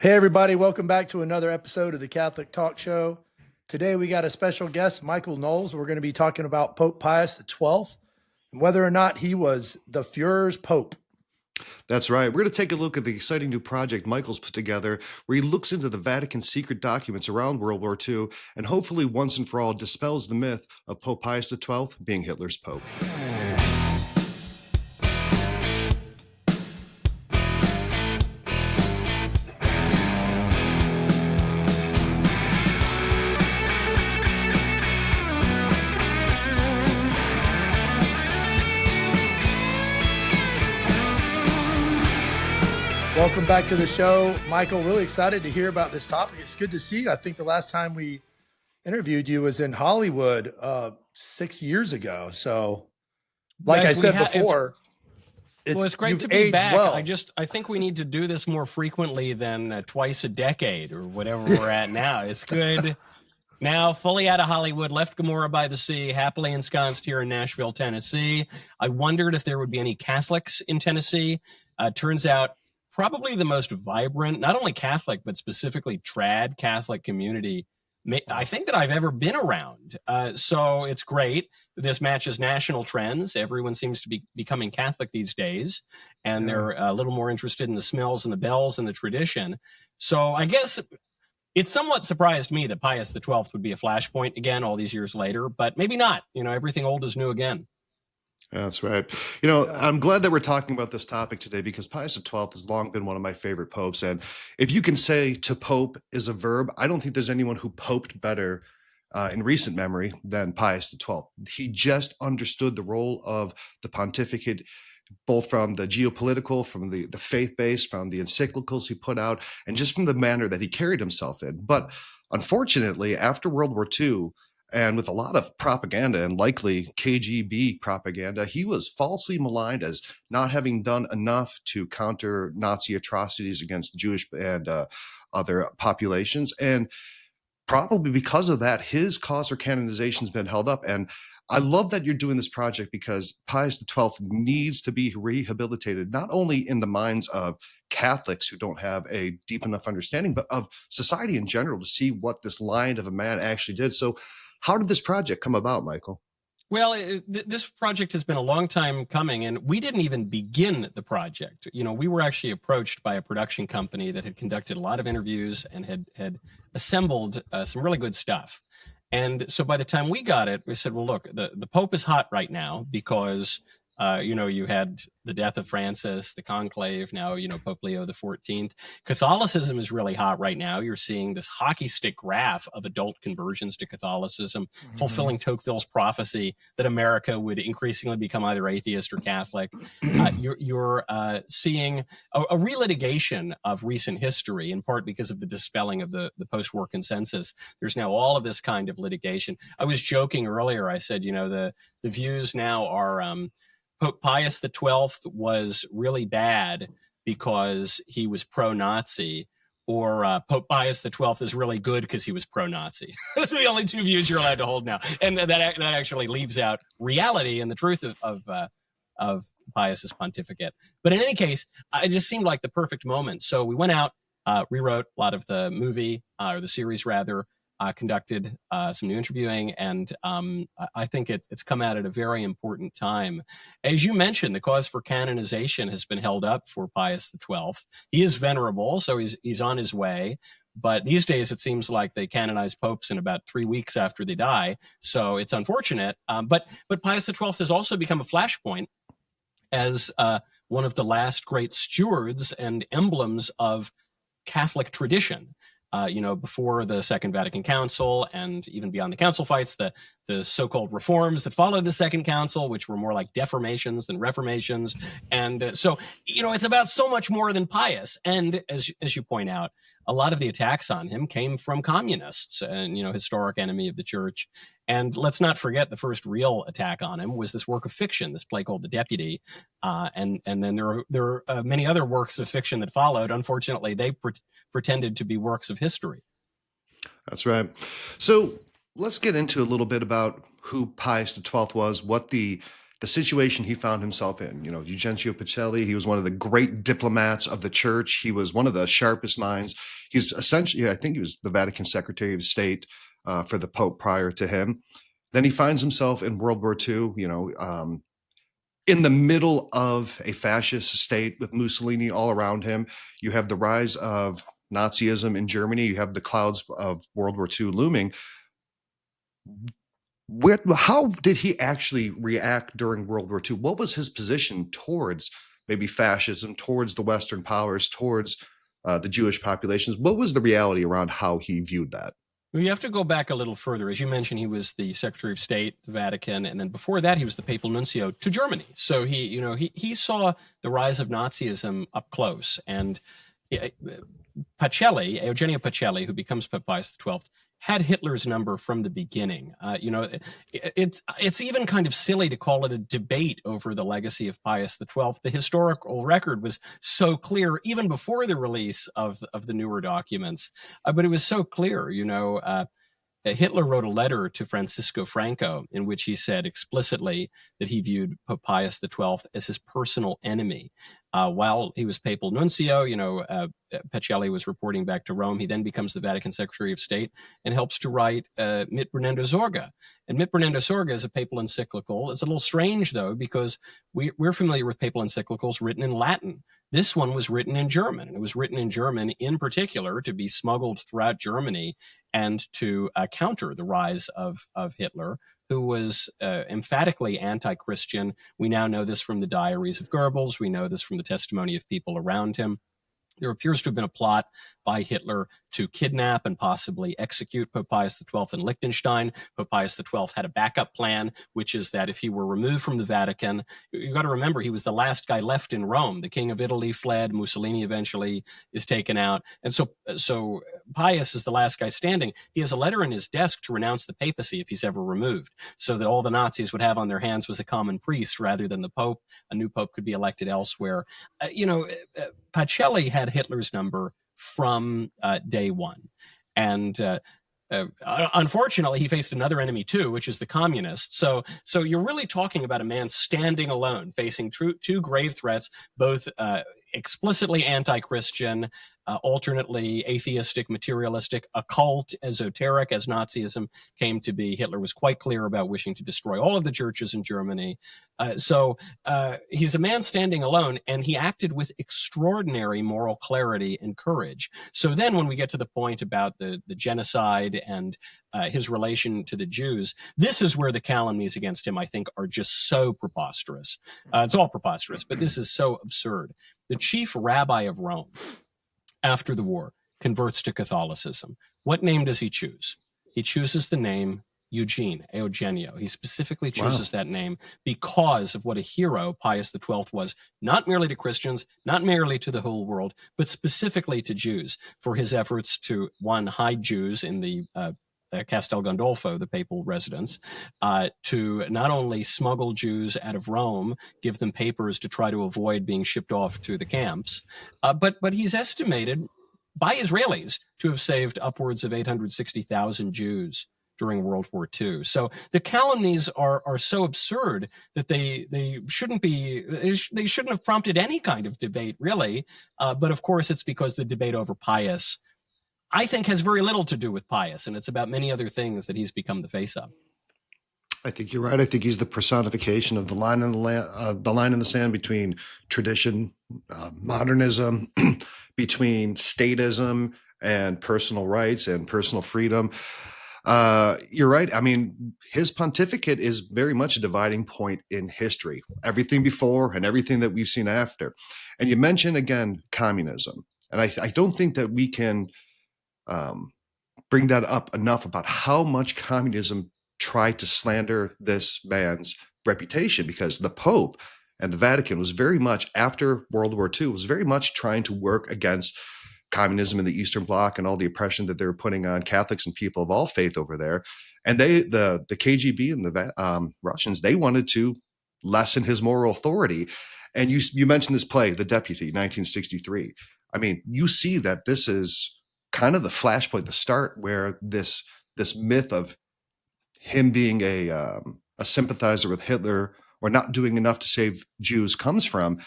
Hey, everybody, welcome back to another episode of the Catholic Talk Show. Today, we got a special guest, Michael Knowles. We're going to be talking about Pope Pius XII and whether or not he was the Führer's Pope. That's right. We're going to take a look at the exciting new project Michael's put together, where he looks into the Vatican secret documents around World War II and hopefully once and for all dispels the myth of Pope Pius XII being Hitler's Pope. Welcome back to the show. Michael, really excited to hear about this topic. It's good to see you. I think the last time we interviewed you was in Hollywood 6 years ago. So, like I said before, it's great to be back. Well. I think we need to do this more frequently than twice a decade or whatever we're at now. It's good. Now, fully out of Hollywood, left Gomorrah by the sea, happily ensconced here in Nashville, Tennessee. I wondered if there would be any Catholics in Tennessee. Turns out probably the most vibrant, not only Catholic, but specifically trad Catholic community I think that I've ever been around. So it's great. This matches national trends. Everyone seems to be becoming Catholic these days, and they're a little more interested in the smells and the bells and the tradition. So I guess it somewhat surprised me that Pius XII would be a flashpoint again all these years later, but maybe not. You know, everything old is new again. That's right. You know, I'm glad that we're talking about this topic today because Pius XII has long been one of my favorite popes. And if you can say to pope is a verb, I don't think there's anyone who poped better in recent memory than Pius XII. He just understood the role of the pontificate, both from the geopolitical, from the faith-based, from the encyclicals he put out, and just from the manner that he carried himself in. But unfortunately, after World War II, and with a lot of propaganda and likely KGB propaganda, he was falsely maligned as not having done enough to counter Nazi atrocities against the Jewish and other populations. And probably because of that, his cause for canonization has been held up. And I love that you're doing this project because Pius XII needs to be rehabilitated, not only in the minds of Catholics who don't have a deep enough understanding, but of society in general to see what this lion of a man actually did. So how did this project come about, Michael? Well, this project has been a long time coming, and we didn't even begin the project. You know, we were actually approached by a production company that had conducted a lot of interviews and had assembled some really good stuff. And so by the time we got it, we said, well, look, the Pope is hot right now because, you know, you had the death of Francis, the conclave, now, you know, Pope Leo XIV. Catholicism is really hot right now. You're seeing this hockey stick graph of adult conversions to Catholicism, fulfilling Tocqueville's prophecy that America would increasingly become either atheist or Catholic. You're seeing a relitigation of recent history, in part because of the dispelling of the post-war consensus. There's now all of this kind of litigation. I was joking earlier. I said, you know, the views now are Pope Pius XII was really bad because he was pro-Nazi, or Pope Pius XII is really good because he was pro-Nazi. Those are the only two views you're allowed to hold now. And that actually leaves out reality and the truth of Pius's pontificate. But in any case, it just seemed like the perfect moment. So we went out, rewrote a lot of the movie, or the series rather, conducted some new interviewing, and I think it's come out at a very important time. As you mentioned, the cause for canonization has been held up for Pius XII. He is venerable, so he's on his way. But these days, it seems like they canonize popes in about 3 weeks after they die, so it's unfortunate. But Pius XII has also become a flashpoint as one of the last great stewards and emblems of Catholic tradition. You know, before the Second Vatican Council and even beyond the council fights, the so-called reforms that followed the Second Council, which were more like deformations than reformations. And so, you know, it's about so much more than Pius. And as you point out, a lot of the attacks on him came from communists and, you know, historic enemy of the church. And let's not forget the first real attack on him was this work of fiction, this play called The Deputy. And then there are many other works of fiction that followed. Unfortunately, they pretended to be works of history. That's right. So let's get into a little bit about who Pius XII was, what the the situation he found himself in. You know, Eugenio Pacelli, he was one of the great diplomats of the church. He was one of the sharpest minds. He's essentially, I think he was the Vatican Secretary of State for the Pope prior to him. Then he finds himself in World War II, in the middle of a fascist state with Mussolini all around him. You have the rise of Nazism in Germany. You have the clouds of World War II looming. How did he actually react during World War II? What was his position towards maybe fascism, towards the Western powers, towards the Jewish populations? What was the reality around how he viewed that? Well, you have to go back a little further. As you mentioned, he was the Secretary of State, the Vatican, and then before that, he was the Papal Nuncio to Germany. So he saw the rise of Nazism up close. And Pacelli, Eugenio Pacelli, who becomes Pope Pius XII, had Hitler's number from the beginning. It's even kind of silly to call it a debate over the legacy of Pius XII. The historical record was so clear, even before the release of the newer documents. But it was so clear, Hitler wrote a letter to Francisco Franco in which he said explicitly that he viewed Pope Pius XII as his personal enemy. While he was papal nuncio, Pacelli was reporting back to Rome. He then becomes the Vatican Secretary of State and helps to write Mit Brunendo Sorge. And Mit Brunendo Sorge is a papal encyclical. It's a little strange, though, because we're familiar with papal encyclicals written in Latin. This one was written in German, and it was written in German in particular to be smuggled throughout Germany and to counter the rise of Hitler, who was emphatically anti-Christian. We now know this from the diaries of Goebbels. We know this from the testimony of people around him. There appears to have been a plot by Hitler to kidnap and possibly execute Pope Pius XII in Liechtenstein. Pope Pius XII had a backup plan, which is that if he were removed from the Vatican, you got to remember he was the last guy left in Rome. The King of Italy fled. Mussolini eventually is taken out. And so Pius is the last guy standing. He has a letter in his desk to renounce the papacy if he's ever removed, so that all the Nazis would have on their hands was a common priest rather than the Pope. A new Pope could be elected elsewhere. Pacelli had Hitler's number from day one. And unfortunately, he faced another enemy too, which is the communists. So you're really talking about a man standing alone, facing two grave threats, both explicitly anti-Christian, alternately atheistic, materialistic, occult, esoteric, as Nazism came to be. Hitler was quite clear about wishing to destroy all of the churches in Germany. So he's a man standing alone, and he acted with extraordinary moral clarity and courage. So then when we get to the point about the genocide and his relation to the Jews, this is where the calumnies against him, I think, are just so preposterous. It's all preposterous, but this is so absurd. The chief rabbi of Rome, after the war, converts to Catholicism. What name does he choose? He chooses the name Eugenio. He specifically chooses that name because of what a hero Pius XII was, not merely to Christians, not merely to the whole world, but specifically to Jews, for his efforts to, one, hide Jews in the Castel Gandolfo, the papal residence, to not only smuggle Jews out of Rome, give them papers to try to avoid being shipped off to the camps, but he's estimated by Israelis to have saved upwards of 860,000 Jews during World War II. So the calumnies are so absurd that they shouldn't have prompted any kind of debate, really. But of course, it's because the debate over Pius, I think, has very little to do with Pius, and it's about many other things that he's become the face of. I think you're right. I think he's the personification of the line in the sand between tradition, modernism, between statism and personal rights and personal freedom. You're right. I mean, his pontificate is very much a dividing point in history. Everything before and everything that we've seen after. And you mentioned, again, communism. And I don't think that we can bring that up enough about how much communism tried to slander this man's reputation, because the Pope and the Vatican was very much, after World War II, was very much trying to work against communism in the Eastern Bloc and all the oppression that they were putting on Catholics and people of all faith over there. And the KGB and the Russians, they wanted to lessen his moral authority. And you mentioned this play, The Deputy, 1963. I mean, you see that this is kind of the flashpoint, the start where this myth of him being a sympathizer with Hitler or not doing enough to save Jews comes from.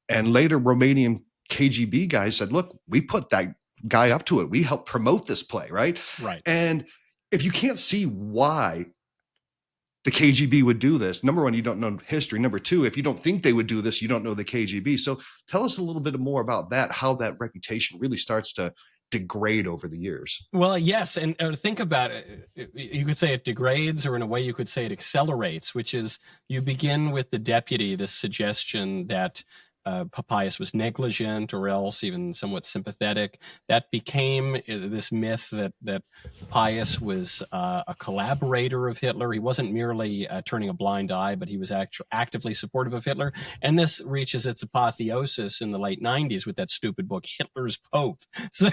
And later Romanian KGB guys said, look, we put that guy up to it. We helped promote this play, right? Right. And if you can't see why the KGB would do this, number one, you don't know history. Number two, if you don't think they would do this, you don't know the KGB. So tell us a little bit more about that, how that reputation really starts to degrade over the years. Well, yes. And think about it. You could say it degrades, or in a way you could say it accelerates, which is you begin with the deputy, this suggestion that Pius was negligent or else even somewhat sympathetic. That became this myth that Pius was a collaborator of Hitler. He wasn't merely turning a blind eye, but he was actively supportive of Hitler. And this reaches its apotheosis in the late 90s with that stupid book, Hitler's Pope. So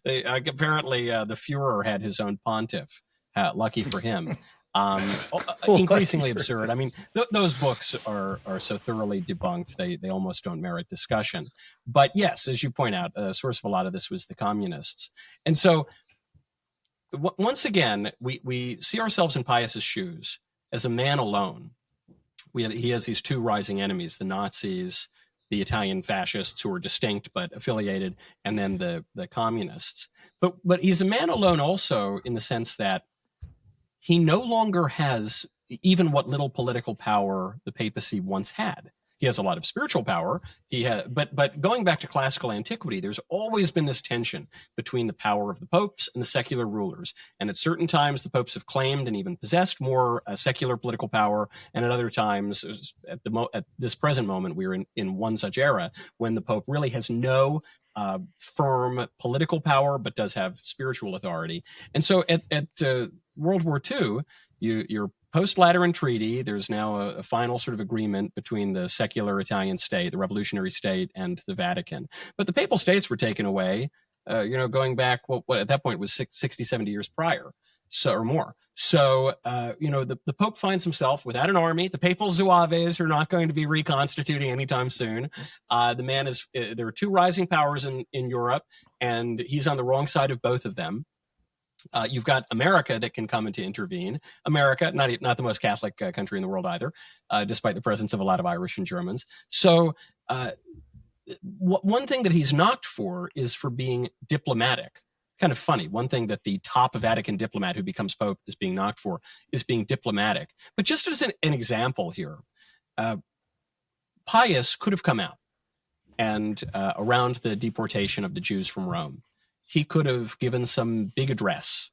apparently the Führer had his own pontiff. Lucky for him. Increasingly absurd. I mean, those books are so thoroughly debunked, they almost don't merit discussion. But yes, as you point out, the source of a lot of this was the communists. And so once again, we see ourselves in Pius's shoes as a man alone. He has these two rising enemies, the Nazis, the Italian fascists, who are distinct but affiliated, and then the communists. But he's a man alone also in the sense that he no longer has even what little political power the papacy once had. He has a lot of spiritual power. But going back to classical antiquity, there's always been this tension between the power of the popes and the secular rulers. And at certain times, the popes have claimed and even possessed more secular political power. And at other times, at this present moment, we're in one such era when the pope really has no firm political power, but does have spiritual authority. And so at World War II, your post-Lateran Treaty, there's now a final sort of agreement between the secular Italian state, the revolutionary state, and the Vatican. But the papal states were taken away, going back, what at that point was 60, 70 years prior, or more. So, the Pope finds himself without an army. The papal zouaves are not going to be reconstituting anytime soon. There are two rising powers in Europe, and he's on the wrong side of both of them. You've got America that can come in to intervene. America, not the most Catholic country in the world either, despite the presence of a lot of Irish and Germans. So one thing that he's knocked for is for being diplomatic. Kind of funny. One thing that the top Vatican diplomat who becomes Pope is being knocked for is being diplomatic. But just as an example here, Pius could have come out and around the deportation of the Jews from Rome, he could have given some big address.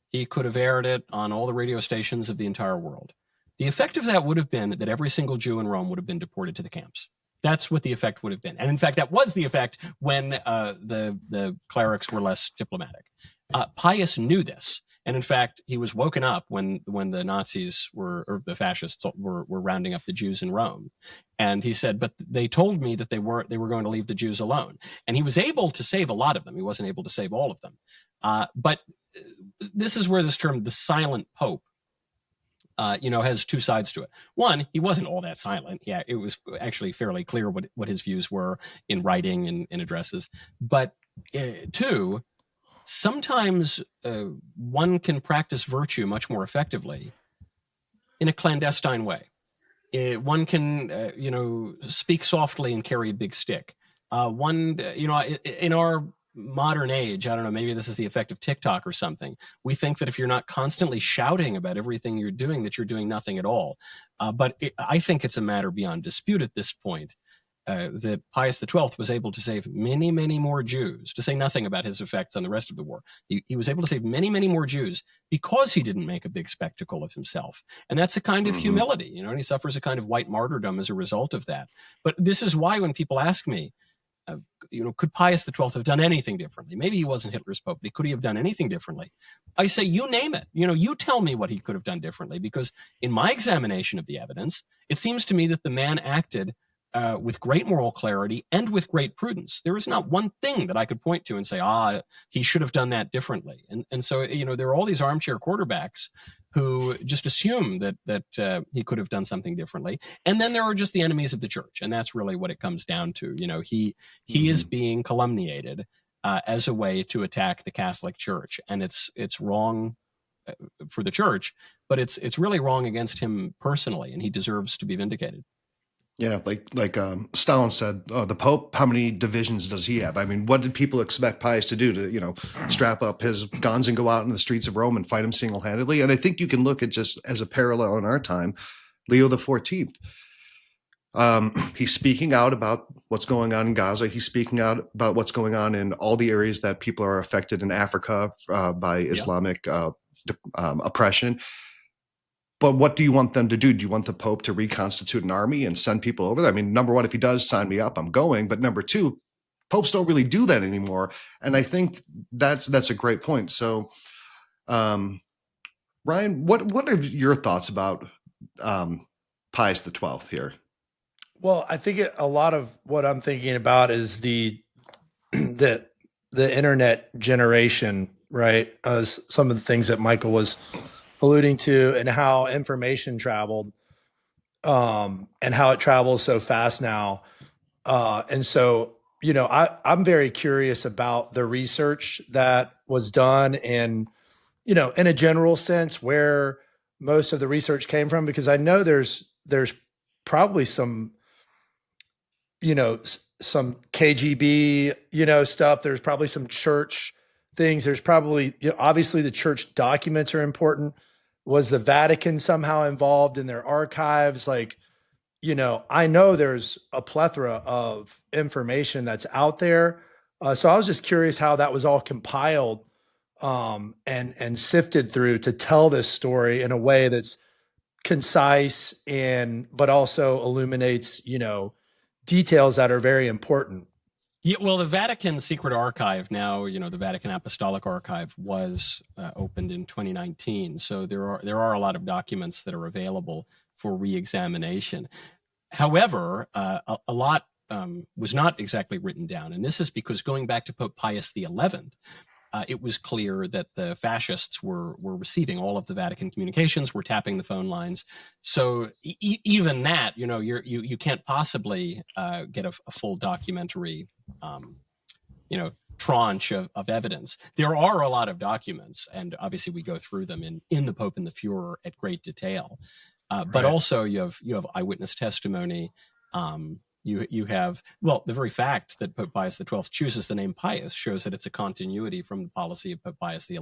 He could have aired it on all the radio stations of the entire world. The effect of that would have been that every single Jew in Rome would have been deported to the camps. That's what the effect would have been. And in fact, that was the effect when the clerics were less diplomatic. Pius knew this. And in fact, he was woken up when the Nazis or the fascists were rounding up the Jews in Rome. And he said, but they told me that they were going to leave the Jews alone. And he was able to save a lot of them. He wasn't able to save all of them. But this is where this term, the silent Pope, has two sides to it. One, he wasn't all that silent. Yeah, it was actually fairly clear what his views were in writing and in addresses. But two, sometimes one can practice virtue much more effectively in a clandestine way. One can, speak softly and carry a big stick. In our modern age, I don't know, maybe this is the effect of TikTok or something. We think that if you're not constantly shouting about everything you're doing, that you're doing nothing at all. But I think it's a matter beyond dispute at this point. That Pius XII was able to save many, many more Jews, to say nothing about his effects on the rest of the war. He was able to save many, many more Jews because he didn't make a big spectacle of himself. And that's a kind of humility, and he suffers a kind of white martyrdom as a result of that. But this is why when people ask me, could Pius XII have done anything differently? Maybe he wasn't Hitler's Pope, but could he have done anything differently? I say, you name it. You tell me what he could have done differently, because in my examination of the evidence, it seems to me that the man acted with great moral clarity and with great prudence. There is not one thing that I could point to and say, he should have done that differently. And so, there are all these armchair quarterbacks who just assume that he could have done something differently. And then there are just the enemies of the church. And that's really what it comes down to. He is being calumniated as a way to attack the Catholic Church. And it's wrong for the church, but it's really wrong against him personally, and he deserves to be vindicated. Yeah, like Stalin said, the Pope, how many divisions does he have? I mean, what did people expect Pius to do? To, strap up his guns and go out in the streets of Rome and fight him single-handedly? And I think you can look at, just as a parallel in our time, Leo XIV. He's speaking out about what's going on in Gaza. He's speaking out about what's going on in all the areas that people are affected in Africa by Islamic oppression. But what do you want them to do? Do you want the Pope to reconstitute an army and send people over there? I mean, number one, if he does, sign me up, I'm going. But number two, popes don't really do that anymore. And I think that's a great point. So, Ryan, what are your thoughts about Pius XII here? Well, I think a lot of what I'm thinking about is the internet generation, right? As some of the things that Michael was alluding to, and how information traveled, and how it travels so fast now. And so, I'm very curious about the research that was done, and, in a general sense, where most of the research came from, because I know there's probably some, some KGB, stuff. There's probably some church things. There's probably, obviously the church documents are important. Was the Vatican somehow involved in their archives? I know there's a plethora of information that's out there. So I was just curious how that was all compiled and sifted through to tell this story in a way that's concise but also illuminates, details that are very important. Yeah, well, the Vatican Secret Archive, now, the Vatican Apostolic Archive, was opened in 2019. So there are a lot of documents that are available for re-examination. However, a lot was not exactly written down. And this is because, going back to Pope Pius XI, it was clear that the fascists were receiving all of the Vatican communications, were tapping the phone lines. So even that, you can't possibly get a full documentary, tranche of evidence. There are a lot of documents, and obviously we go through them in The Pope and the Führer at great detail. But also you have eyewitness testimony. You have, the very fact that Pope Pius XII chooses the name Pius shows that it's a continuity from the policy of Pope Pius XI,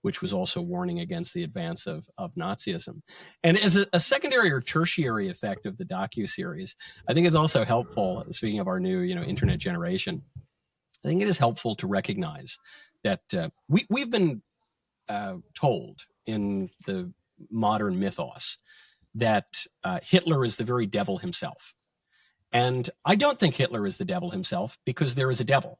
which was also warning against the advance of Nazism. And as a secondary or tertiary effect of the docuseries, I think it's also helpful, speaking of our new, internet generation, I think it is helpful to recognize that we've been told in the modern mythos that Hitler is the very devil himself. And I don't think Hitler is the devil himself, because there is a devil.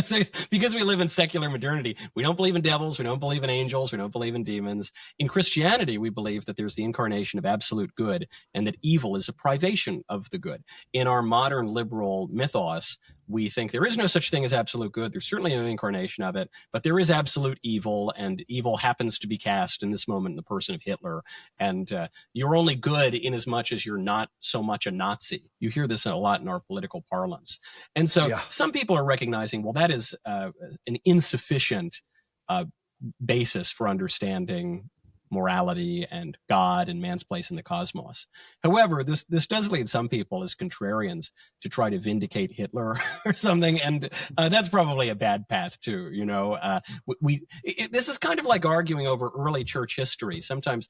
So because we live in secular modernity, we don't believe in devils, we don't believe in angels, we don't believe in demons. In Christianity, we believe that there's the incarnation of absolute good, and that evil is a privation of the good. In our modern liberal mythos, we think there is no such thing as absolute good. There's certainly an incarnation of it, but there is absolute evil, and evil happens to be cast in this moment in the person of Hitler. And you're only good in as much as you're not so much a Nazi. You hear this a lot in our political parlance. And so some people are recognizing, well, that is an insufficient basis for understanding morality and God and man's place in the cosmos. However, this does lead some people as contrarians to try to vindicate Hitler or something, and that's probably a bad path too. This is kind of like arguing over early church history. Sometimes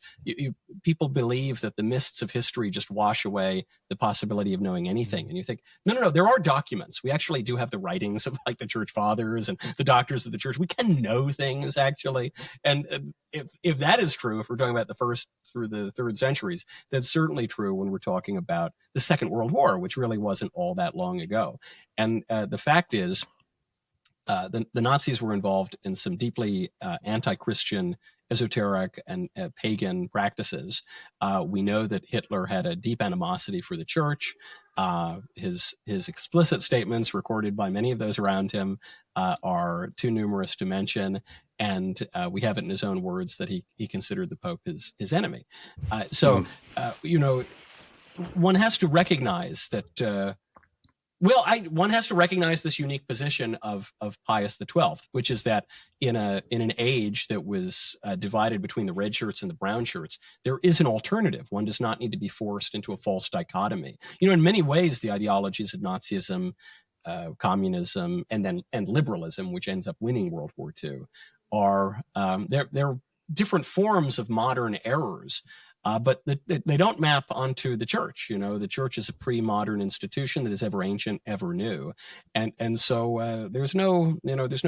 people believe that the mists of history just wash away the possibility of knowing anything, and you think, no, there are documents. We actually do have the writings of like the church fathers and the doctors of the church. We can know things actually, and if that is true, if we're talking about the first through the third centuries, that's certainly true when we're talking about the Second World War, which really wasn't all that long ago. And the fact is, the Nazis were involved in some deeply anti-Christian, esoteric, and pagan practices. We know that Hitler had a deep animosity for the church. His explicit statements, recorded by many of those around him, are too numerous to mention. And we have it in his own words that he considered the Pope his enemy. One has to recognize that Well, one has to recognize this unique position of Pius XII, which is that in an age that was divided between the red shirts and the brown shirts, there is an alternative. One does not need to be forced into a false dichotomy. In many ways, the ideologies of Nazism, communism, and liberalism, which ends up winning World War II, are they're different forms of modern errors. But they don't map onto the church. The church is a pre-modern institution that is ever ancient, ever new, and so there's no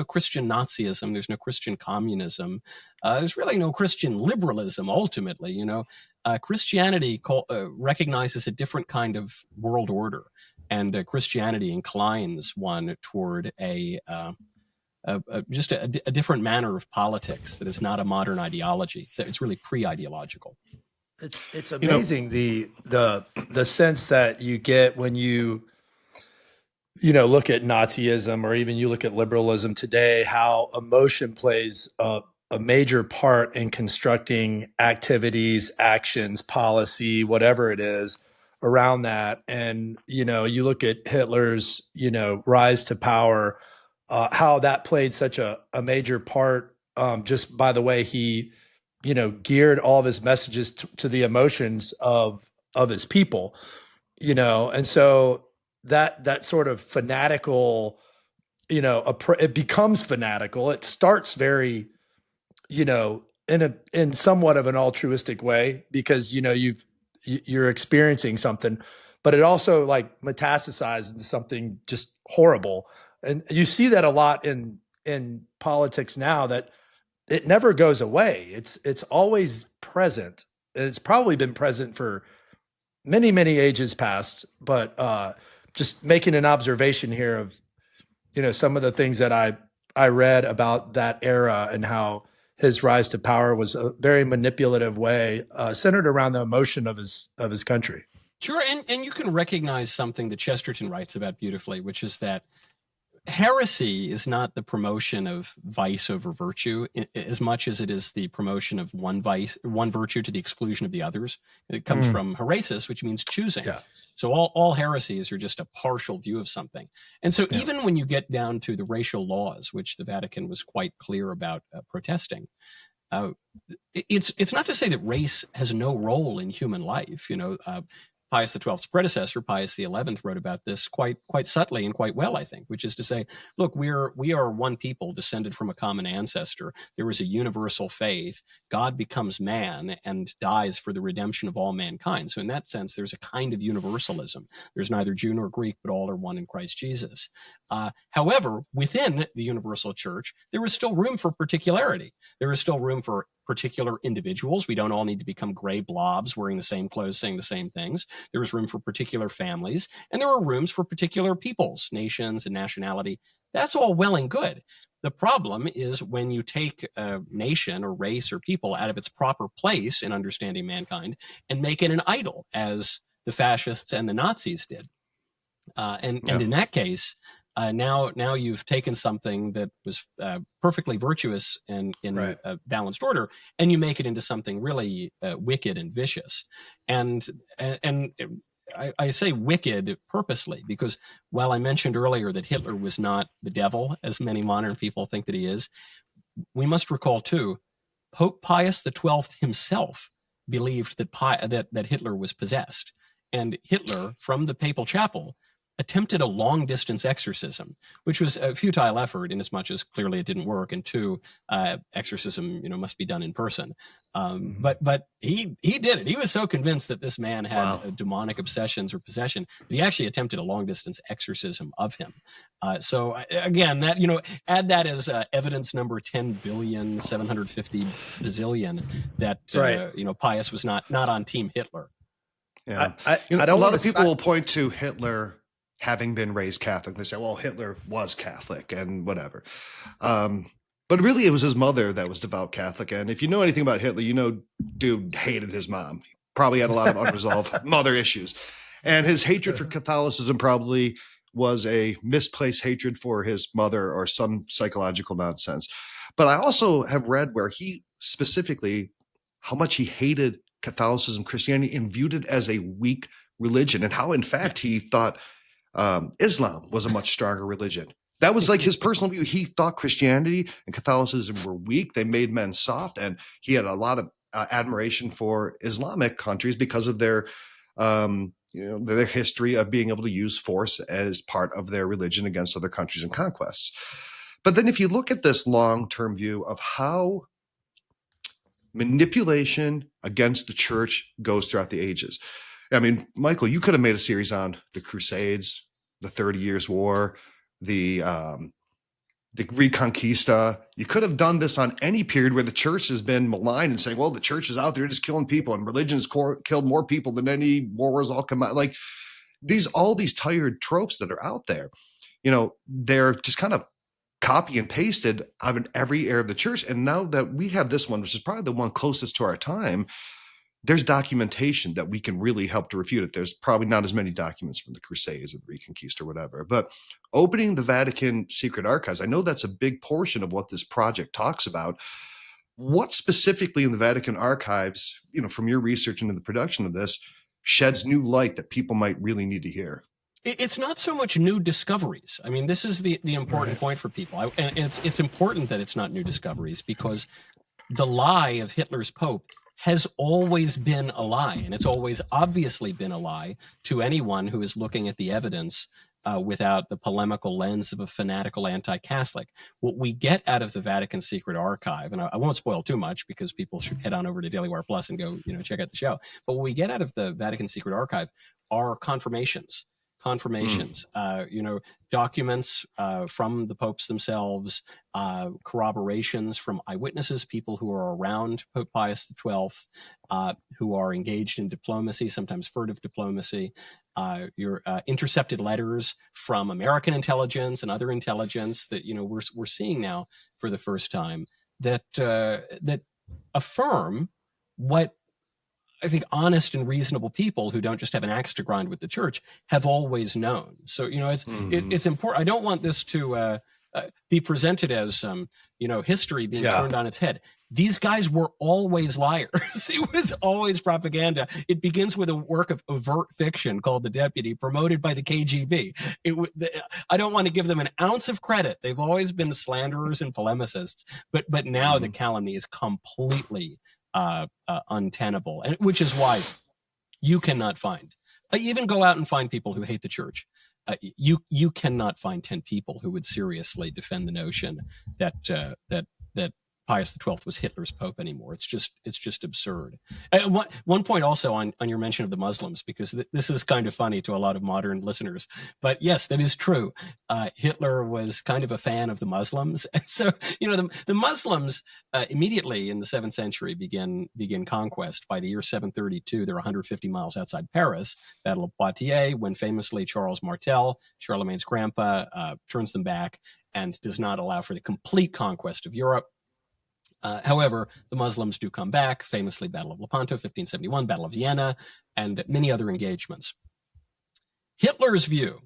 Christian Nazism, there's no Christian communism, there's really no Christian liberalism. Ultimately, Christianity recognizes a different kind of world order, and Christianity inclines one toward just a different manner of politics that is not a modern ideology. It's really pre-ideological. It's amazing the sense that you get when you look at Nazism, or even you look at liberalism today, how emotion plays a major part in constructing activities, actions, policy, whatever it is around that. And you look at Hitler's rise to power, how that played such a major part, just by the way he geared all of his messages to the emotions of his people, and so that sort of fanatical, it becomes fanatical. It starts very, in somewhat of an altruistic way, because you're experiencing something, but it also like metastasizes into something just horrible, and you see that a lot in politics now, that it never goes away. It's always present. And it's probably been present for many, many ages past, but just making an observation here of, some of the things that I read about that era and how his rise to power was a very manipulative way, centered around the emotion of his country. Sure. And you can recognize something that Chesterton writes about beautifully, which is that heresy is not the promotion of vice over virtue as much as it is the promotion of one virtue to the exclusion of the others. It comes from heresis, which means choosing. Yeah. So all heresies are just a partial view of something. And so even when you get down to the racial laws, which the Vatican was quite clear about protesting, it's not to say that race has no role in human life. Pius XII's predecessor, Pius XI, wrote about this quite subtly and quite well, I think, which is to say, look, we are one people descended from a common ancestor. There is a universal faith. God becomes man and dies for the redemption of all mankind. So in that sense, there's a kind of universalism. There's neither Jew nor Greek, but all are one in Christ Jesus. However, within the universal church, there is still room for particularity. There is still room for particular individuals. We don't all need to become gray blobs wearing the same clothes, saying the same things. There is room for particular families, and there are rooms for particular peoples, nations, and nationality. That's all well and good. The problem is when you take a nation or race or people out of its proper place in understanding mankind and make it an idol, as the fascists and the Nazis did. And in that case, now you've taken something that was perfectly virtuous and in a balanced order, and you make it into something really wicked and vicious. And I say wicked purposely, because while I mentioned earlier that Hitler was not the devil, as many modern people think that he is, we must recall too, Pope Pius XII himself believed that Hitler was possessed, and Hitler, from the papal chapel, attempted a long-distance exorcism, which was a futile effort in as much as clearly it didn't work, and two, exorcism must be done in person. But he did it. He was so convinced that this man had demonic obsessions or possession that he actually attempted a long-distance exorcism of him. So again, that add that as evidence number 10,750 bazillion that Pius was not on Team Hitler. Yeah, a lot of people will point to Hitler having been raised Catholic. They say, well, Hitler was Catholic and whatever. But really it was his mother that was devout Catholic. And if you know anything about Hitler, dude hated his mom. He probably had a lot of unresolved mother issues. And his hatred for Catholicism probably was a misplaced hatred for his mother or some psychological nonsense. But I also have read where he specifically, how much he hated Catholicism, Christianity, and viewed it as a weak religion, and how in fact he thought Islam was a much stronger religion. That was like his personal view. He thought Christianity and Catholicism were weak. They made men soft, and he had a lot of admiration for Islamic countries because of their their history of being able to use force as part of their religion against other countries and conquests. But then if you look at this long-term view of how manipulation against the church goes throughout the ages. I mean, Michael, you could have made a series on the Crusades, the 30 Years' War, the Reconquista. You could have done this on any period where the church has been maligned and saying, well, the church is out there just killing people, and religion has killed more people than any wars all come out. Like all these tired tropes that are out there, they're just kind of copy and pasted out of every area of the church. And now that we have this one, which is probably the one closest to our time, there's documentation that we can really help to refute it. There's probably not as many documents from the Crusades or the Reconquista or whatever, but opening the Vatican Secret Archives, I know that's a big portion of what this project talks about. What specifically in the Vatican Archives, from your research into the production of this, sheds new light that people might really need to hear? It's not so much new discoveries. I mean, this is the important point for people. And it's important that it's not new discoveries, because the lie of Hitler's Pope has always been a lie, and it's always obviously been a lie to anyone who is looking at the evidence without the polemical lens of a fanatical anti-Catholic. What we get out of the Vatican Secret Archive, and I won't spoil too much because people should head on over to DailyWire Plus and go, check out the show. But what we get out of the Vatican Secret Archive are confirmations, documents from the popes themselves, corroborations from eyewitnesses, people who are around Pope Pius XII, who are engaged in diplomacy, sometimes furtive diplomacy, your intercepted letters from American intelligence and other intelligence that we're seeing now for the first time that affirm what I think honest and reasonable people who don't just have an axe to grind with the church have always known. So, it's important. I don't want this to be presented as, history being turned on its head. These guys were always liars. It was always propaganda. It begins with a work of overt fiction called The Deputy, promoted by the KGB. I don't want to give them an ounce of credit. They've always been slanderers and polemicists, but now the calumny is completely untenable, and which is why you cannot find, even go out and find people who hate the church. You cannot find 10 people who would seriously defend the notion that Pius XII was Hitler's Pope anymore. It's just absurd. One point also on your mention of the Muslims, because this is kind of funny to a lot of modern listeners, but yes, that is true. Hitler was kind of a fan of the Muslims. And so, the Muslims immediately in the 7th century begin conquest. By the year 732, they're 150 miles outside Paris, Battle of Poitiers, when famously Charles Martel, Charlemagne's grandpa, turns them back and does not allow for the complete conquest of Europe. However, the Muslims do come back, famously Battle of Lepanto, 1571, Battle of Vienna, and many other engagements. Hitler's view,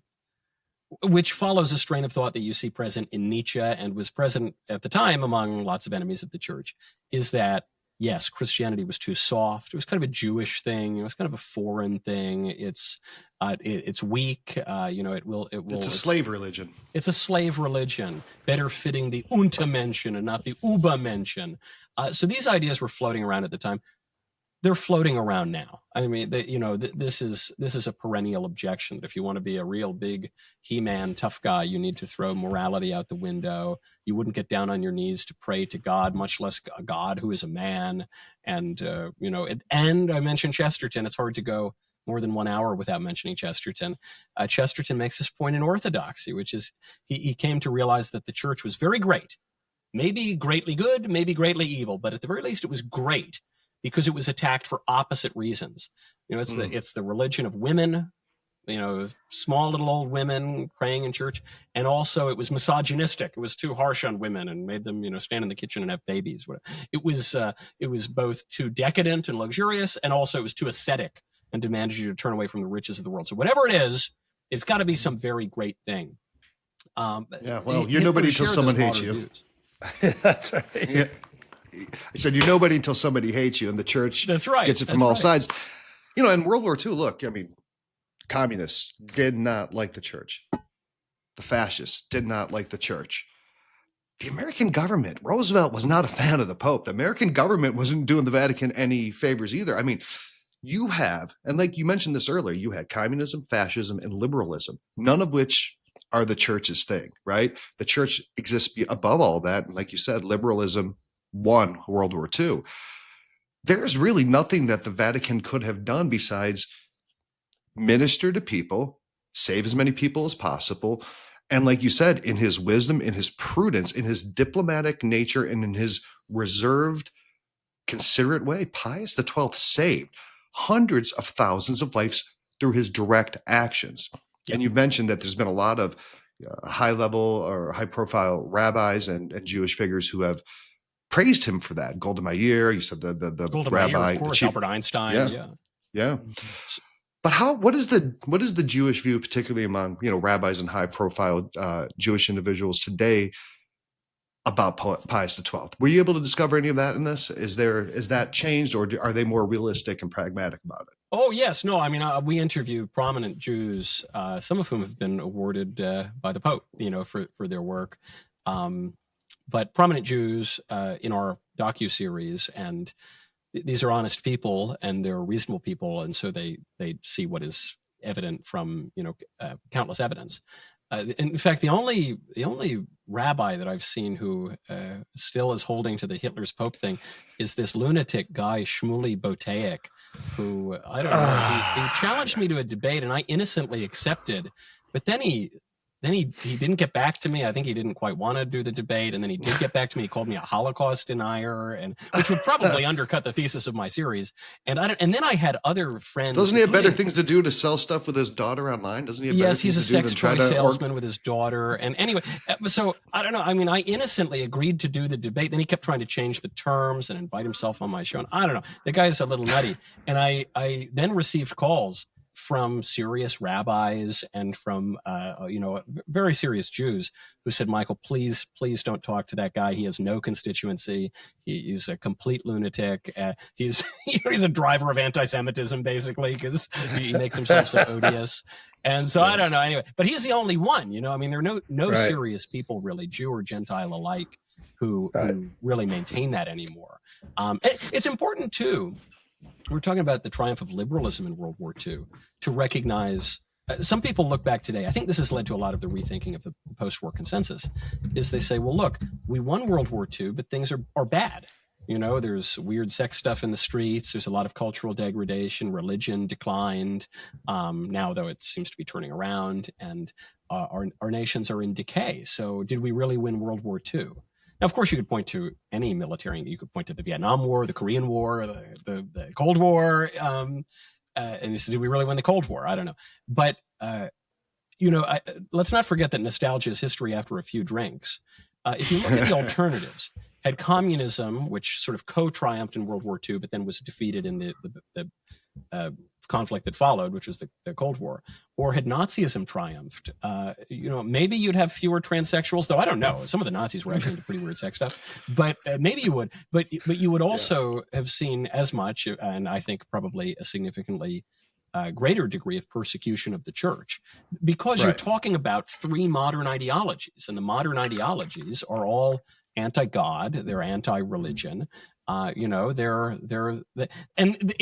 which follows a strain of thought that you see present in Nietzsche and was present at the time among lots of enemies of the church, is that, yes, Christianity was too soft. It was kind of a Jewish thing. It was kind of a foreign thing. It's weak. It's a slave religion. It's a slave religion, better fitting the Untermenschen and not the Übermenschen. So these ideas were floating around at the time. They're floating around now. I mean, this is a perennial objection. If you want to be a real big He-Man tough guy, you need to throw morality out the window. You wouldn't get down on your knees to pray to God, much less a God who is a man. And and I mentioned Chesterton. It's hard to go more than 1 hour without mentioning Chesterton. Chesterton makes this point in Orthodoxy, which is he came to realize that the church was very great, maybe greatly good, maybe greatly evil, but at the very least it was great, because it was attacked for opposite reasons. It's the religion of women, small little old women praying in church. And also it was misogynistic. It was too harsh on women and made them, stand in the kitchen and have babies. It was both too decadent and luxurious, and also it was too ascetic and demanded you to turn away from the riches of the world. So whatever it is, it's got to be some very great thing. You're nobody until someone hates you. That's right. Yeah. I said, you're nobody until somebody hates you, and the church That's right. gets it from all sides. In World War II, look, I mean, communists did not like the church. The fascists did not like the church. The American government, Roosevelt was not a fan of the Pope. The American government wasn't doing the Vatican any favors either. I mean, you have, and like you mentioned this earlier, you had communism, fascism, and liberalism, none of which are the church's thing, right? The church exists above all that. And like you said, liberalism won World War II. There's really nothing that the Vatican could have done besides minister to people, save as many people as possible. And like you said, in his wisdom, in his prudence, in his diplomatic nature, and in his reserved, considerate way, Pius XII saved hundreds of thousands of lives through his direct actions. Yep. And you've mentioned that there's been a lot of high-level or high-profile rabbis and Jewish figures who have praised him for that. Golda Meir, you said the rabbi, of course, chief, Albert Einstein, yeah. But what is the Jewish view, particularly among rabbis and high-profile Jewish individuals today, about Pius XII? Were you able to discover any of that in this? Is that changed, or are they more realistic and pragmatic about it? Oh yes, no. I mean, we interview prominent Jews, some of whom have been awarded by the Pope, for their work. But prominent Jews in our docu-series, and these are honest people and they're reasonable people, and so they see what is evident from countless evidence. In fact, the only rabbi that I've seen who still is holding to the Hitler's Pope thing is this lunatic guy Shmuley Boteach, who I don't know. He challenged me to a debate, and I innocently accepted. But then he didn't get back to me. I think he didn't quite want to do the debate, and then he did get back to me. He called me a Holocaust denier, and which would probably undercut the thesis of my series. And then I had other friends. Doesn't he have better things to do to sell stuff with his daughter online? Doesn't he have better he's things a to do sex than toy salesman with his daughter. And anyway, so I don't know. I mean, I innocently agreed to do the debate. Then he kept trying to change the terms and invite himself on my show. And I don't know. The guy's a little nutty. And I then received calls from serious rabbis and from very serious Jews who said, Michael, please don't talk to that guy. He has no constituency. He's a complete lunatic. He's a driver of anti-Semitism, basically, because he makes himself so odious. And so I don't know. Anyway, but he's the only one. I mean, there are no right. serious people, really, Jew or Gentile alike, who really maintain that anymore. It's important too. We're talking about the triumph of liberalism in World War II, to recognize some people look back today. I think this has led to a lot of the rethinking of the post-war consensus, is they say, well, look, we won World War II, but things are bad. There's weird sex stuff in the streets. There's a lot of cultural degradation. Religion declined. Now, though, it seems to be turning around, and our nations are in decay. So did we really win World War II? Now, of course, you could point to any military. You could point to the Vietnam War, the Korean War, the Cold War, and you said, did we really win the Cold War? I don't know. But, let's not forget that nostalgia is history after a few drinks. If you look at the alternatives, had communism, which sort of co-triumphed in World War II, but then was defeated in the conflict that followed, which was the Cold War, or had Nazism triumphed, maybe you'd have fewer transsexuals, though I don't know. Some of the Nazis were actually into pretty weird sex stuff, but maybe you would. But you would also have seen as much, and I think probably a significantly greater degree of persecution of the church, because you're talking about three modern ideologies, and the modern ideologies are all anti-God, they're anti-religion. And in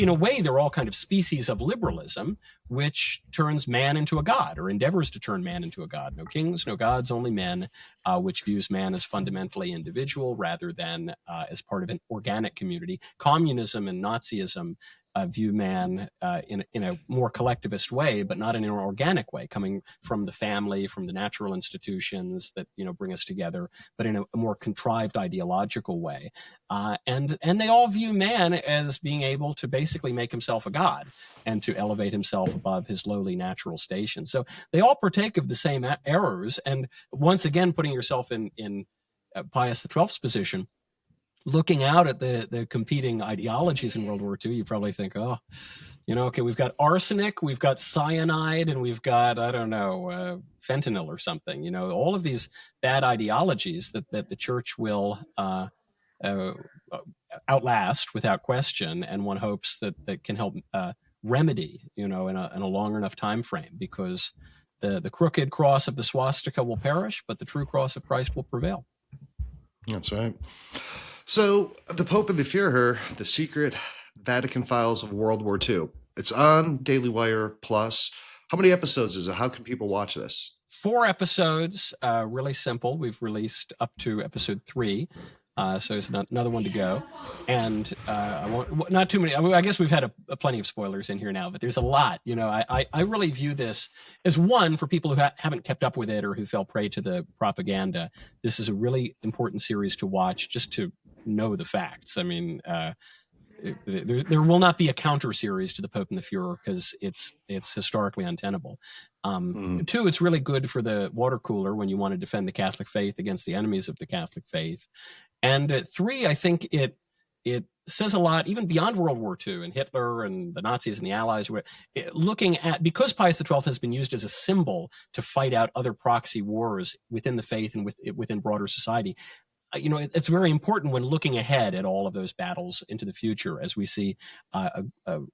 a way, they're all kind of species of liberalism, which turns man into a god, or endeavors to turn man into a god. No kings, no gods, only men, which views man as fundamentally individual rather than as part of an organic community. Communism and Nazism view man in a more collectivist way, but not in an organic way, coming from the family, from the natural institutions that bring us together, but in a more contrived ideological way. And they all view man as being able to basically make himself a god and to elevate himself above his lowly natural station. So they all partake of the same errors. And once again, putting yourself in Pius XII's position, looking out at the competing ideologies in World War II, you probably think, okay, we've got arsenic, we've got cyanide, and we've got, fentanyl or something. All of these bad ideologies that the church will outlast without question, and one hopes that can help remedy, in a long enough time frame, because the crooked cross of the swastika will perish, but the true cross of Christ will prevail. That's right. So the Pope and the Führer, the secret Vatican files of World War II. It's on DailyWire Plus. How many episodes is it? How can people watch this? 4 episodes, really simple. We've released up to episode 3. So it's another one to go. And I won't, not too many. I guess we've had plenty of spoilers in here now, but there's a lot. I really view this as one for people who haven't kept up with it or who fell prey to the propaganda. This is a really important series to watch just to know the facts. I mean, there will not be a counter series to the Pope and the Führer because it's historically untenable. 2, it's really good for the water cooler when you want to defend the Catholic faith against the enemies of the Catholic faith. And 3, I think it says a lot, even beyond World War II and Hitler and the Nazis and the Allies, looking at, because Pius XII has been used as a symbol to fight out other proxy wars within the faith and within broader society. It's very important when looking ahead at all of those battles into the future, as we see a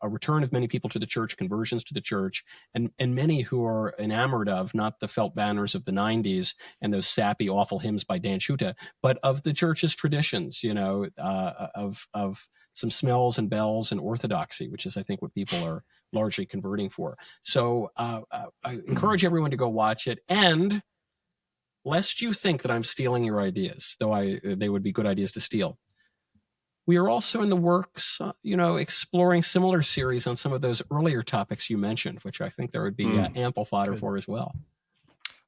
return of many people to the church, conversions to the church, and many who are enamored of not the felt banners of the 90s and those sappy, awful hymns by Dan Schutte, but of the church's traditions, of some smells and bells and orthodoxy, which is, I think, what people are largely converting for. So I encourage everyone to go watch it. And lest you think that I'm stealing your ideas, though they would be good ideas to steal, we are also in the works, exploring similar series on some of those earlier topics you mentioned, which I think there would be ample fodder for as well.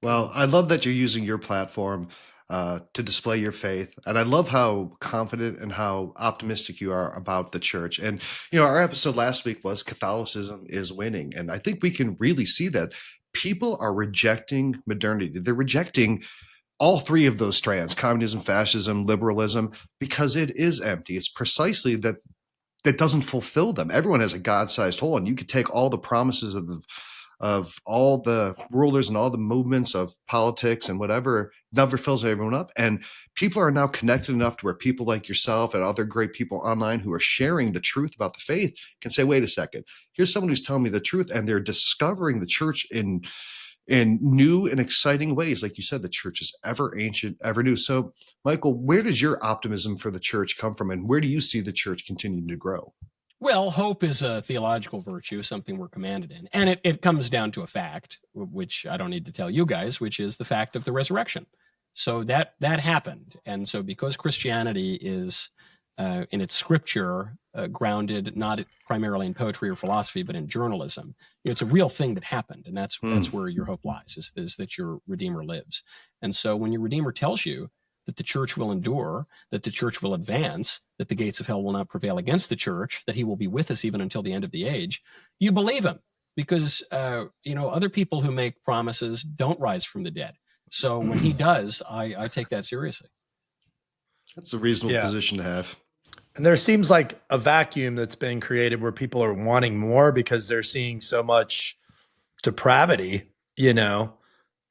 Well, I love that you're using your platform to display your faith. And I love how confident and how optimistic you are about the church. And, our episode last week was Catholicism is winning. And I think we can really see that people are rejecting modernity. They're rejecting all 3 of those strands, communism, fascism, liberalism, because it is empty. It's precisely that doesn't fulfill them. Everyone has a God-sized hole, and you could take all the promises of all the rulers and all the movements of politics and whatever, never fills everyone up. And people are now connected enough to where people like yourself and other great people online who are sharing the truth about the faith can say, wait a second, here's someone who's telling me the truth, and they're discovering the church in new and exciting ways. Like you said, the church is ever ancient, ever new. So, Michael, where does your optimism for the church come from, and where do you see the church continuing to grow? Well, hope is a theological virtue, something we're commanded in. And it comes down to a fact, which I don't need to tell you guys, which is the fact of the resurrection. So that happened. And so because Christianity is, in its scripture, grounded not primarily in poetry or philosophy, but in journalism, it's a real thing that happened. And that's where your hope lies, is that your Redeemer lives. And so when your Redeemer tells you that the church will endure, that the church will advance, that the gates of hell will not prevail against the church, that he will be with us even until the end of the age, you believe him, because other people who make promises don't rise from the dead. So when he does, I take that seriously. That's a reasonable position to have. And there seems like a vacuum that's been created where people are wanting more because they're seeing so much depravity,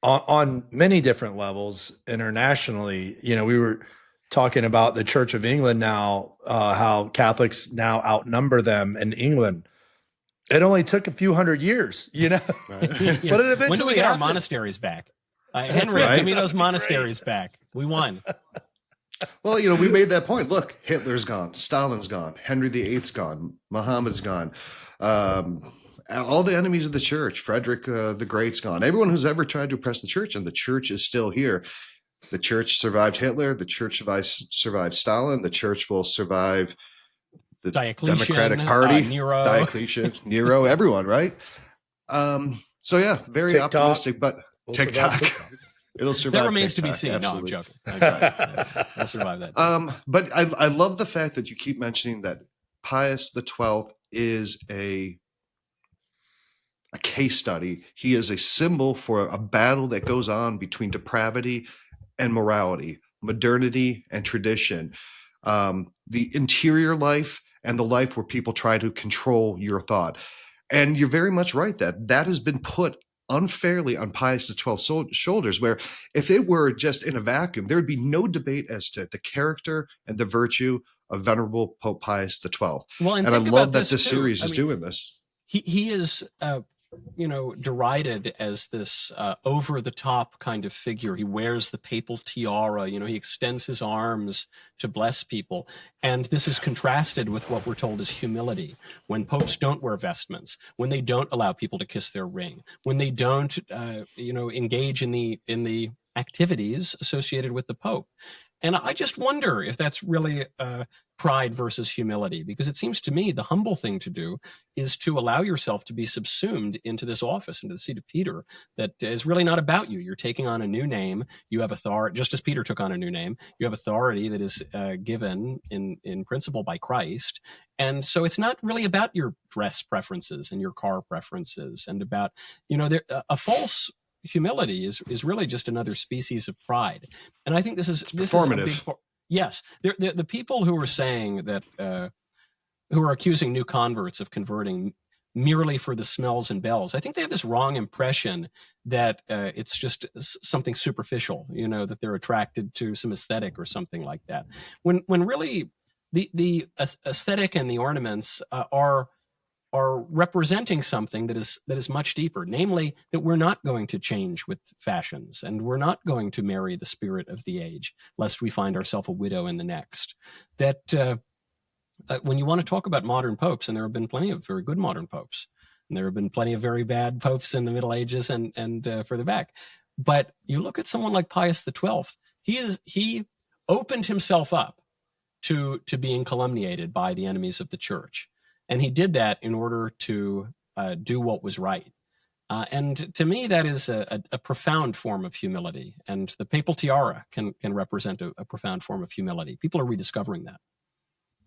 on many different levels internationally. We were talking about the Church of England now, how Catholics now outnumber them in England. It only took a few hundred years, Right. But it eventually when do we get our monasteries back? Henry, give me those monasteries back. We won. Well, we made that point. Look, Hitler's gone, Stalin's gone, Henry VIII's gone, Muhammad's gone. All the enemies of the church, Frederick the Great's gone. Everyone who's ever tried to oppress the church, and the church is still here. The church survived Hitler. The church survived Stalin. The church will survive the Democratic Party, Nero. Diocletian, Nero, everyone, right? So yeah, very TikTok. Optimistic, but TikTok. It'll survive. That remains TikTok, to be seen. absolutely. No, I'm joking. I'll survive that. But I love the fact that you keep mentioning that Pius XII is a case study. He is a symbol for a battle that goes on between depravity and morality, modernity and tradition, the interior life and the life where people try to control your thought. And you're very much right that has been put unfairly on Pius XII's shoulders, where if it were just in a vacuum, there would be no debate as to the character and the virtue of Venerable Pope Pius XII. Well, and I love that this series is doing this. he is derided as this over the top kind of figure. He wears the papal tiara, he extends his arms to bless people. And this is contrasted with what we're told is humility, when popes don't wear vestments, when they don't allow people to kiss their ring, when they don't engage in the activities associated with the Pope. And I just wonder if that's really pride versus humility, because it seems to me the humble thing to do is to allow yourself to be subsumed into this office, into the seat of Peter, that is really not about you. You're taking on a new name. You have authority, just as Peter took on a new name. You have authority that is given in principle by Christ. And so it's not really about your dress preferences and your car preferences and about, a false humility is really just another species of pride. And I think this is performative. Is a big part. Yes, the people who are saying that, who are accusing new converts of converting merely for the smells and bells, I think they have this wrong impression that it's just something superficial, that they're attracted to some aesthetic or something like that. When really the aesthetic and the ornaments are representing something that is much deeper, namely that we're not going to change with fashions, and we're not going to marry the spirit of the age, lest we find ourselves a widow in the next. That when you want to talk about modern popes, and there have been plenty of very good modern popes, and there have been plenty of very bad popes in the Middle Ages and further back, but you look at someone like Pius XII, he opened himself up to being calumniated by the enemies of the church. And he did that in order to do what was right. And to me, that is a profound form of humility. And the papal tiara can represent a profound form of humility. People are rediscovering that.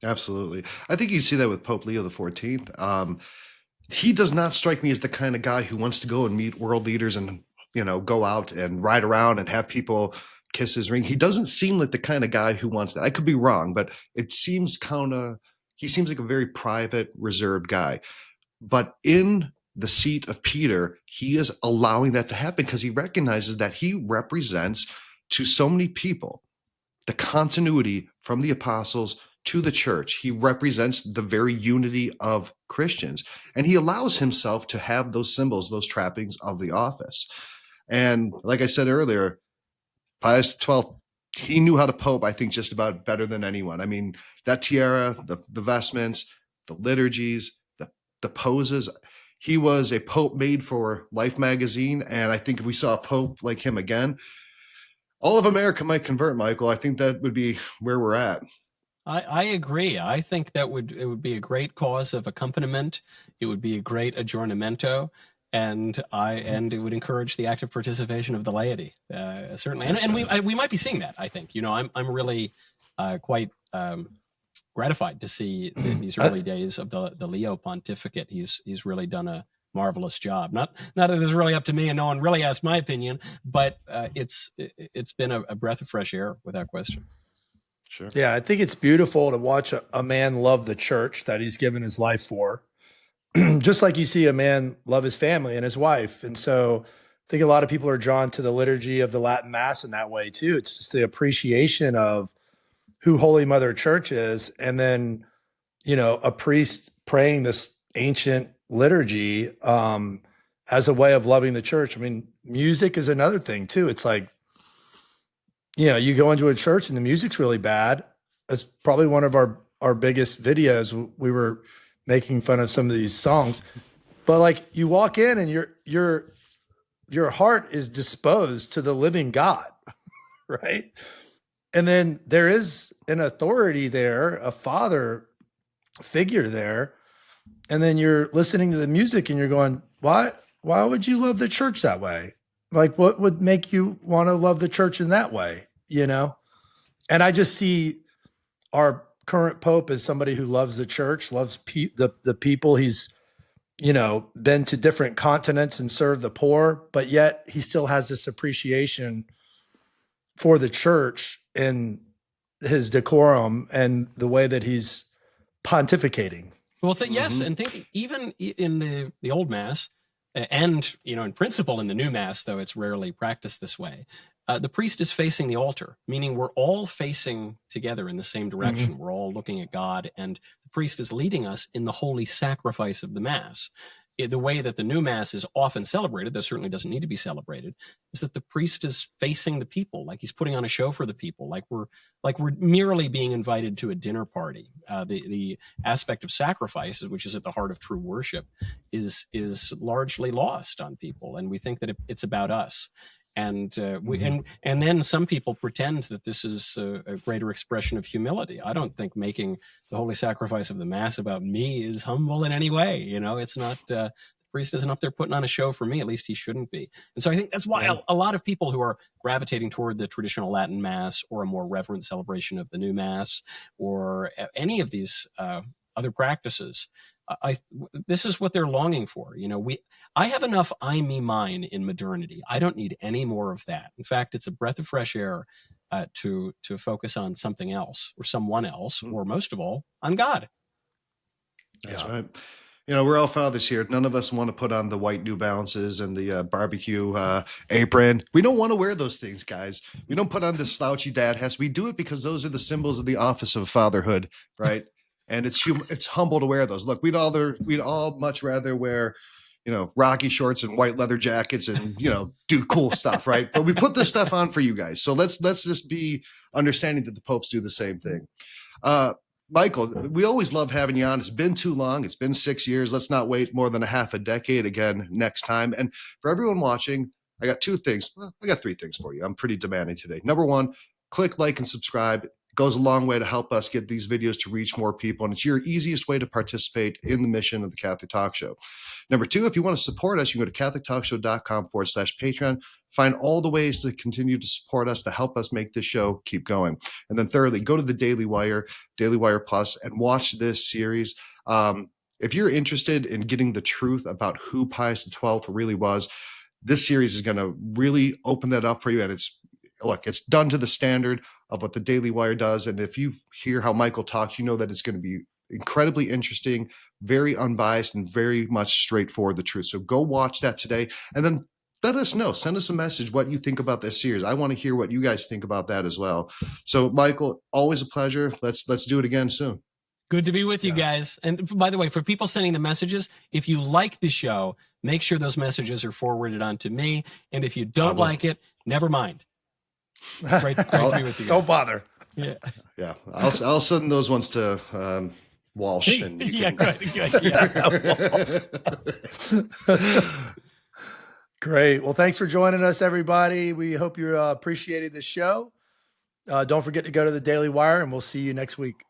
Absolutely. I think you see that with Pope Leo XIV. He does not strike me as the kind of guy who wants to go and meet world leaders and, go out and ride around and have people kiss his ring. He doesn't seem like the kind of guy who wants that. I could be wrong, but it seems he seems like a very private, reserved guy. But in the seat of Peter, he is allowing that to happen because he recognizes that he represents to so many people the continuity from the apostles to the church. He represents the very unity of Christians, and he allows himself to have those symbols, those trappings of the office. And like I said earlier, Pius XII, he knew how to pope, I think, just about better than anyone. I mean, that tiara, the vestments, the liturgies, the poses. He was a pope made for Life magazine, and I think if we saw a pope like him again, all of America might convert, Michael. I think that would be where we're at. I agree. I think it would be a great cause of accompaniment. It would be a great aggiornamento. And it would encourage the active participation of the laity, certainly. And we might be seeing that, I think. I'm really quite gratified to see these early days of the Leo pontificate. He's really done a marvelous job. Not that it's really up to me and no one really asked my opinion, but it's been a breath of fresh air without question. Sure. Yeah, I think it's beautiful to watch a man love the church that he's given his life for. Just like you see a man love his family and his wife. And so I think a lot of people are drawn to the liturgy of the Latin Mass in that way too. It's just the appreciation of who Holy Mother Church is. And then, a priest praying this ancient liturgy as a way of loving the church. I mean, music is another thing too. It's like, you go into a church and the music's really bad. That's probably one of our biggest videos. We were making fun of some of these songs, but like you walk in and your heart is disposed to the living God, right? And then there is an authority there, a father figure there. And then you're listening to the music and you're going, why would you love the church that way? Like, what would make you want to love the church in that way? And I just see our current Pope as somebody who loves the church, loves the people. He's, been to different continents and served the poor, but yet he still has this appreciation for the church in his decorum and the way that he's pontificating. Well, yes, and think even in the old Mass, and in principle in the new Mass, though it's rarely practiced this way, the priest is facing the altar, meaning we're all facing together in the same direction. We're all looking at God, and the priest is leading us in the holy sacrifice of the Mass. The way that the new Mass is often celebrated, that certainly doesn't need to be celebrated, is that the priest is facing the people, like he's putting on a show for the people, like we're merely being invited to a dinner party. The aspect of sacrifices, which is at the heart of true worship, is largely lost on people, and we think that it's about us. And and then some people pretend that this is a greater expression of humility. I don't think making the holy sacrifice of the Mass about me is humble in any way. You know, it's not. The priest isn't up there putting on a show for me. At least he shouldn't be. And so I think that's why a lot of people who are gravitating toward the traditional Latin Mass or a more reverent celebration of the new Mass or any of these other practices, this is what they're longing for. You know, I have enough I, me, mine in modernity. I don't need any more of that. In fact, it's a breath of fresh air to focus on something else or someone else, or most of all, on God. That's right. You know, we're all fathers here. None of us want to put on the white New Balances and the barbecue apron. We don't want to wear those things, guys. We don't put on the slouchy dad hats. We do it because those are the symbols of the office of fatherhood, right? And it's humble to wear those. Look, we'd all much rather wear, you know, Rocky shorts and white leather jackets and, you know, do cool stuff, right? But we put this stuff on for you guys. So let's just be understanding that the popes do the same thing. Michael, we always love having you on. It's been too long. It's been 6 years. Let's not wait more than a half a decade again next time. And for everyone watching, I got 2 things. Well, I got 3 things for you. I'm pretty demanding today. Number 1, click like and subscribe. Goes a long way to help us get these videos to reach more people, and it's your easiest way to participate in the mission of the Catholic Talk Show. Number 2, if you want to support us, you can go to catholictalkshow.com/Patreon. Find all the ways to continue to support us to help us make this show keep going. And then thirdly, go to the Daily Wire, Daily Wire Plus, and watch this series. If you're interested in getting the truth about who Pius XII really was, this series is going to really open that up for you. And it's done to the standard of what the Daily Wire does. And if you hear how Michael talks, you know that it's going to be incredibly interesting, very unbiased, and very much straightforward, the truth. So go watch that today. And then let us know. Send us a message what you think about this series. I want to hear what you guys think about that as well. So, Michael, always a pleasure. Let's do it again soon. Good to be with you guys. And by the way, for people sending the messages, if you like the show, make sure those messages are forwarded on to me. And if you don't like it, never mind. Great to be with you guys. Don't bother. Yeah. I'll send those ones to Walsh. And yeah, good. Yeah. Great. Well, thanks for joining us, everybody. We hope you appreciated the show. Don't forget to go to the Daily Wire, and we'll see you next week.